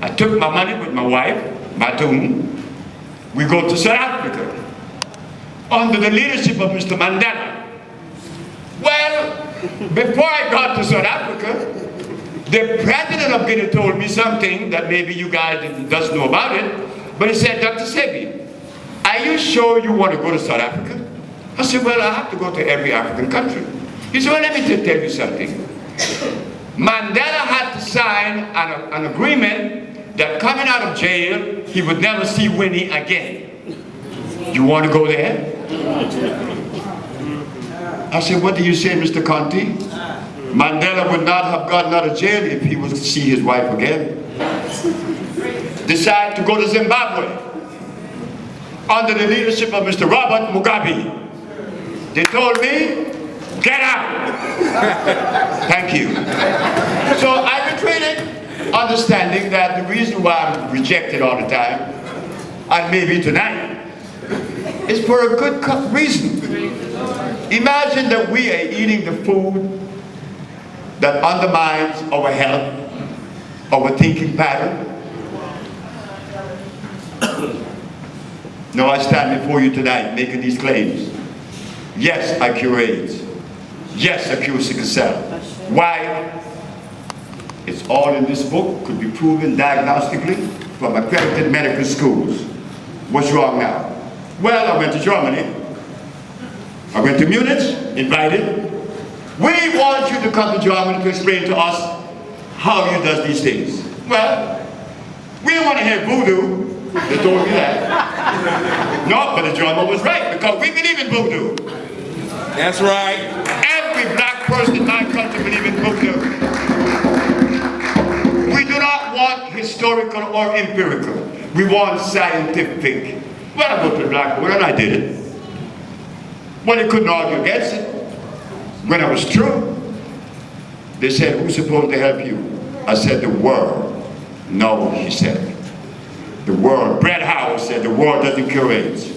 I took my money with my wife, Matum. We go to South Africa under the leadership of Mr. Mandela. Well, before I got to South Africa, the president of Guinea told me something that maybe you guys doesn't know about it, but he said, Dr. Sebi, are you sure you want to go to South Africa? I said, well, I have to go to every African country. He said, well, let me just tell you something. Mandela had to sign an agreement that coming out of jail, he would never see Winnie again. You want to go there? I said, what do you say, Mr. Conti? Mandela would not have gotten out of jail if he was to see his wife again. Decided to go to Zimbabwe under the leadership of Mr. Robert Mugabe. They told me, get out. Thank you. So I retreated, understanding that the reason why I'm rejected all the time, and maybe tonight, is for a good reason. Imagine that we are eating the food that undermines our health, our thinking pattern. Now I stand before you tonight making these claims. Yes, I cure AIDS. Yes, I cure sickle cell. Why? It's all in this book, could be proven diagnostically from accredited medical schools. What's wrong now? Well, I went to Germany. I went to Munich, invited. We want you to come to Germany to explain to us how you does these things. Well, we don't want to hear voodoo. They told me that. No, but the German was right, because we believe in voodoo. That's right. Every black person in my country believes in voodoo. We do not want historical or empirical. We want scientific. Well, I go to the black woman and I did it. Well, they couldn't argue against it. When I was true, they said, who's supposed to help you? I said, the world. No, she said. The world. Brett Howard said, the world doesn't cure AIDS.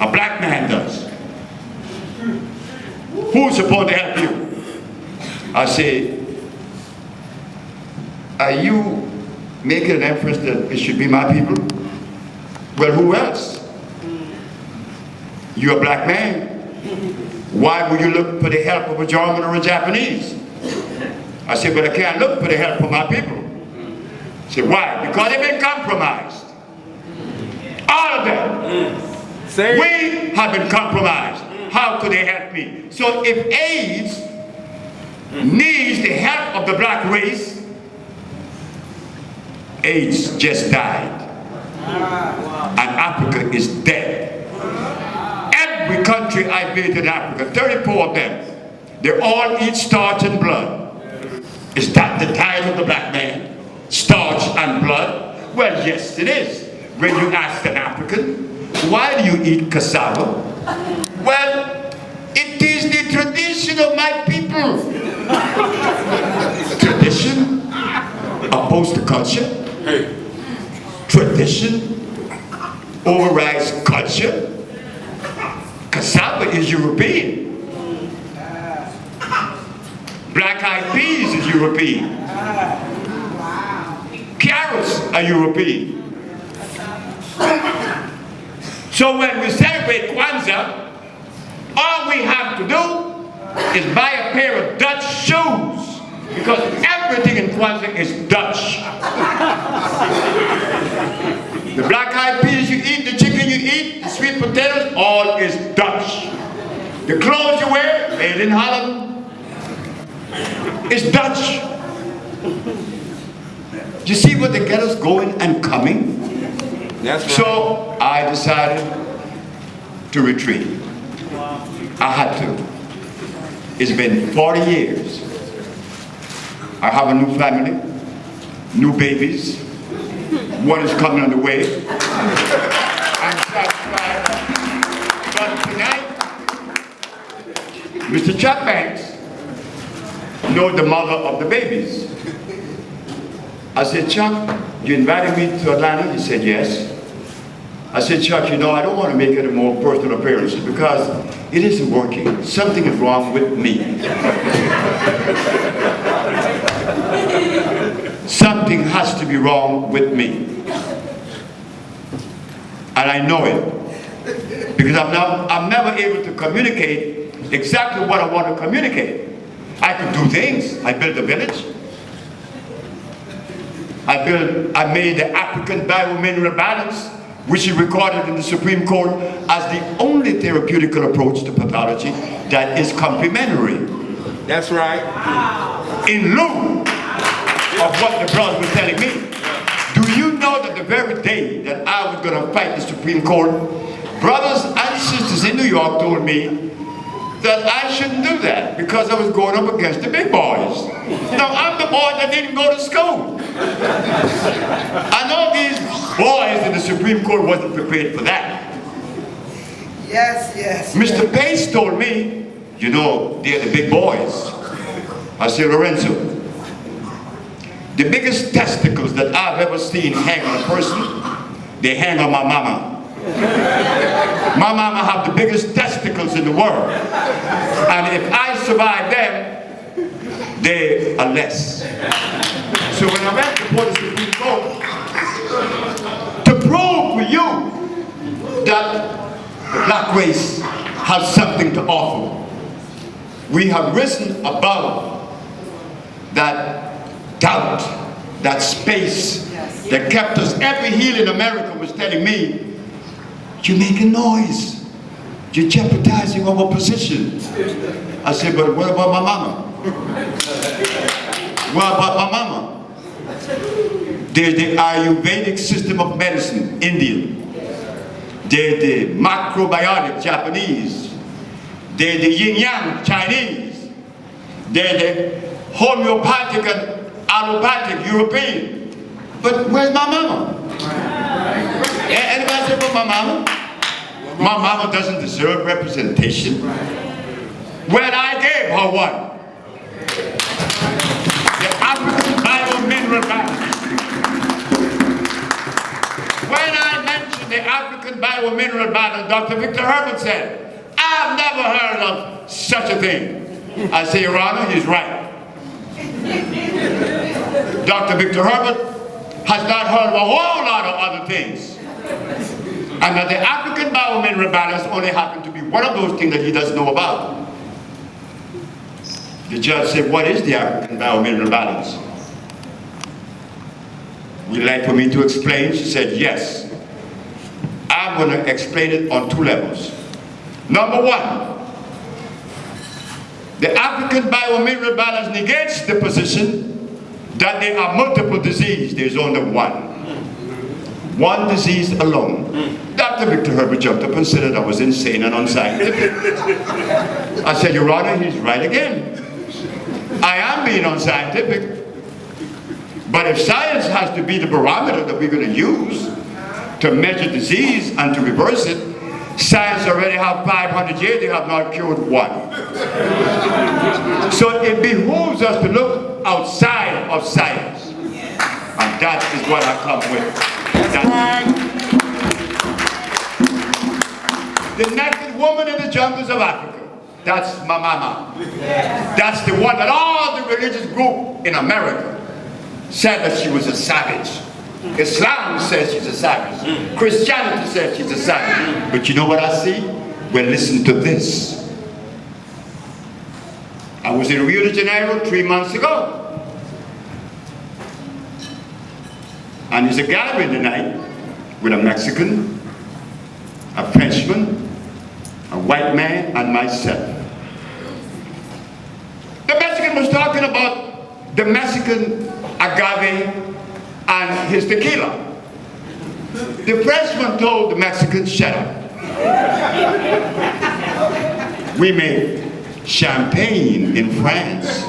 A black man does. Who's supposed to help you? I said, are you making an inference that it should be my people? Well, who else? You're a black man. Why would you look for the help of a German or a Japanese? I said, but I can't look for the help of my people. I said, why? Because they've been compromised. All of them. We have been compromised. How could they help me? So if AIDS needs the help of the black race, AIDS just died. And Africa is dead. Every country I visited in Africa, 34 of them, they all eat starch and blood. Is that the diet of the black man? Starch and blood? Well, yes it is. When you ask an African, why do you eat cassava? Well, it is the tradition of my people. Tradition opposed to culture. Tradition overrides culture. Cassava is European. Black-eyed peas is European. Carrots are European. So when we celebrate Kwanzaa, all we have to do is buy a pair of Dutch shoes, because everything in Kwanzaa is Dutch. The black-eyed peas you eat, the chicken you eat, the sweet potatoes, all is Dutch. The clothes you wear, made in Holland, is Dutch. You see what they get us going and coming? That's right. So I decided to retreat. I had to. It's been 40 years. I have a new family, new babies. One is coming on the way. I'm satisfied. But tonight, Mr. Chuck Banks knows the mother of the babies. I said, Chuck, you invited me to Atlanta? He said, yes. I said, Chuck, you know, I don't want to make it a more personal appearance because it isn't working. Something is wrong with me. something has to be wrong with me. And I know it. Because I'm never able to communicate exactly what I want to communicate. I could do things. I built a village. I made the African biomineral balance, which is recorded in the Supreme Court as the only therapeutical approach to pathology that is complementary. That's right. In lieu of what the brother was telling me. Do you know that the very day that I was going to fight the Supreme Court, brothers and sisters in New York told me that I shouldn't do that because I was going up against the big boys. Now, I'm the boy that didn't go to school. I know these boys in the Supreme Court wasn't prepared for that. Yes, yes. Mr. Pace told me, you know, they're the big boys. I said, Lorenzo, the biggest testicles that I've ever seen hang on a person, they hang on my mama. My mama have the biggest testicles in the world. And if I survive them, they are less. So when I went before the Supreme Court, to prove for you that the black race has something to offer, we have risen above that doubt, that space that kept us. Every heel in America was telling me, you're making noise. You're jeopardizing our position. I said, but what about my mama? What about my mama? There's the Ayurvedic system of medicine, Indian. There's the macrobiotic, Japanese. There's the yin-yang, Chinese. There's the homeopathic and allopathic, European. But where's my mama? Anybody say about my mama? My mama doesn't deserve representation. When I gave her one, the African biomineral balance. When I mentioned the African biomineral balance, Dr. Victor Herbert said, I've never heard of such a thing. I say, Your Honor, he's right. Dr. Victor Herbert has not heard of a whole lot of other things. And that the African biomineral balance only happened to be one of those things that he doesn't know about. The judge said, what is the African biomineral balance? Would you like for me to explain? She said, yes. I'm going to explain it on two levels. Number one, the African biomineral balance negates the position that there are multiple diseases. There's only one. One disease alone. Dr. Victor Herbert jumped up and said that I was insane and unscientific. I said, Your Honor, he's right again. I am being unscientific. But if science has to be the barometer that we're going to use to measure disease and to reverse it, science already have 500 years, they have not cured one. So it behooves us to look outside of science. And that is what I come with. The naked woman in the jungles of Africa. That's my mama. That's the one that all the religious groups in America said that she was a savage. Islam says she's a savage. Christianity says she's a savage. But you know what I see? Well, listen to this. I was in Rio de Janeiro 3 months ago. And there's a gathering tonight with a Mexican, a Frenchman, a white man, and myself. The Mexican was talking about the Mexican agave and his tequila. The Frenchman told the Mexican, shut up. We make champagne in France.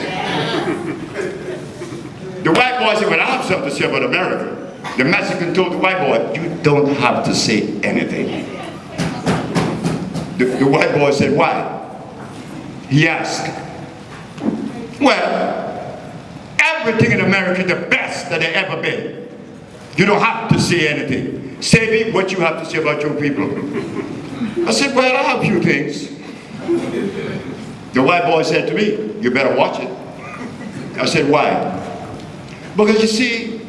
The white boy said, well, I have something to say about America. The Mexican told the white boy, you don't have to say anything. The white boy said, why? He asked, well, everything in America is the best that they ever been. You don't have to say anything. Sebi, what you have to say about your people? I said, well, I have a few things. The white boy said to me, you better watch it. I said, why? Because you see,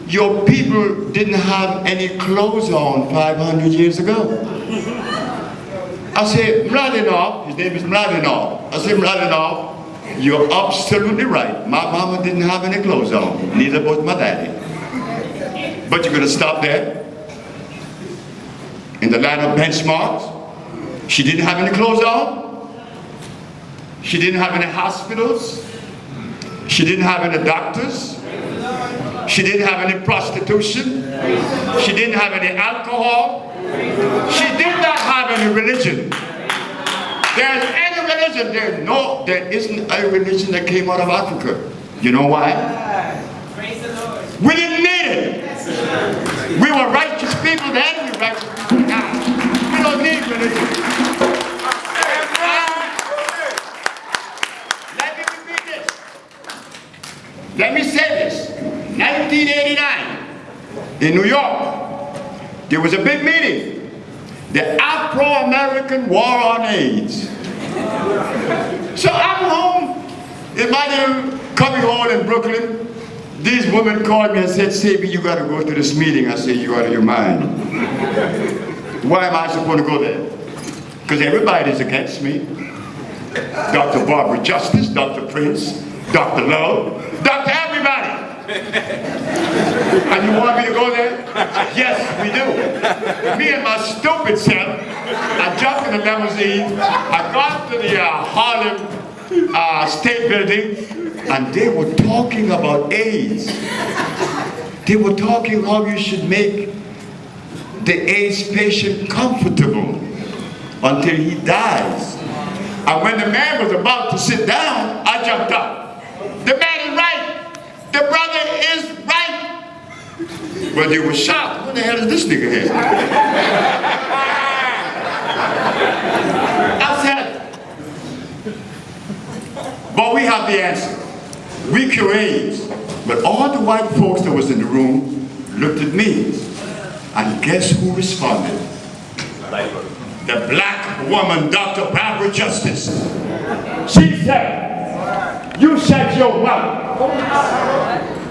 your people didn't have any clothes on 500 years ago. I said, Mladenov, his name is Mladenov. I said, Mladenov, you're absolutely right. My mama didn't have any clothes on, neither was my daddy. But you're gonna stop there? In the line of benchmarks, she didn't have any clothes on. She didn't have any hospitals. She didn't have any doctors. She didn't have any prostitution. She didn't have any alcohol. She did not have any religion. There's any religion, there isn't a religion that came out of Africa. You know why? We didn't need it. We were righteous people then, we're righteous people now. We don't need religion. Let me repeat this. Let me say this. 1989, in New York, there was a big meeting. The Afro-American War on AIDS. So I'm home in my little cubby hole in Brooklyn. These women called me and said, Sebi, you got to go to this meeting. I said, you out of your mind. Why am I supposed to go there? Because everybody's against me. Dr. Barbara Justice, Dr. Prince, Dr. Love, Dr. Everybody. And you want me to go there? Yes, we do. Me and my stupid self, I jumped in the limousine, I got to the Harlem State Building, and they were talking about AIDS. They were talking how you should make the AIDS patient comfortable until he dies. And when the man was about to sit down, I jumped up. The man is right. The brother is right. Well, they were shocked. What the hell is this nigga here? I said, but we have the answer. We cure AIDS. But all the white folks that was in the room looked at me. And guess who responded? The black woman, Dr. Barbara Justice. She said, you shut your mouth.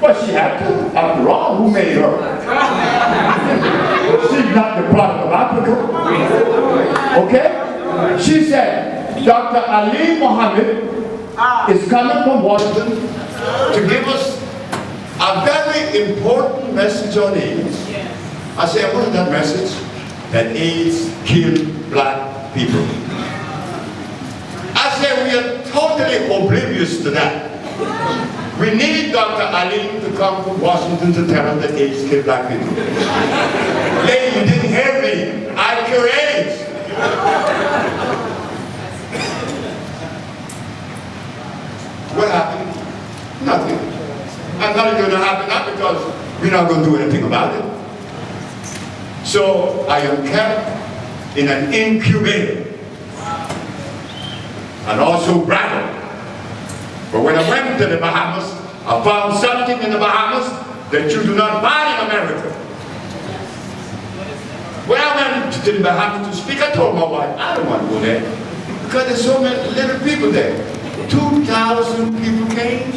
But she had to. After all, who made her? She's not the product of Africa. Okay? She said, Dr. Ali Muhammad is coming from Washington to give us a very important message on AIDS. I said, what is that message? That AIDS killed black people. I said, we are totally oblivious to that. We need Dr. Ali to come from Washington to tell us that AIDS killed black people. Lady, you didn't hear me. I cure AIDS. What happened? Nothing. And nothing's going to happen, not because we're not going to do anything about it. So I am kept in an incubator and also rattled. But when I went to the Bahamas, I found something in the Bahamas that you do not find in America. When I went to the Bahamas to speak, I told my wife, I don't want to go there because there's so many little people there. 2,000 people came.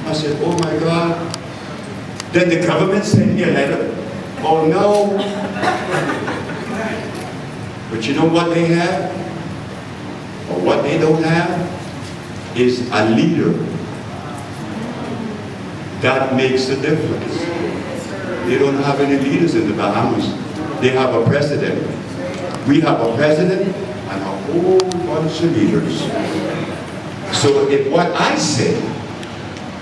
I said, oh my God. Then the government sent me a letter. Oh no. But you know what they have? Or what they don't have? Is a leader. That makes a difference. They don't have any leaders in the Bahamas. They have a president. We have a president and a whole bunch of leaders. So if what I say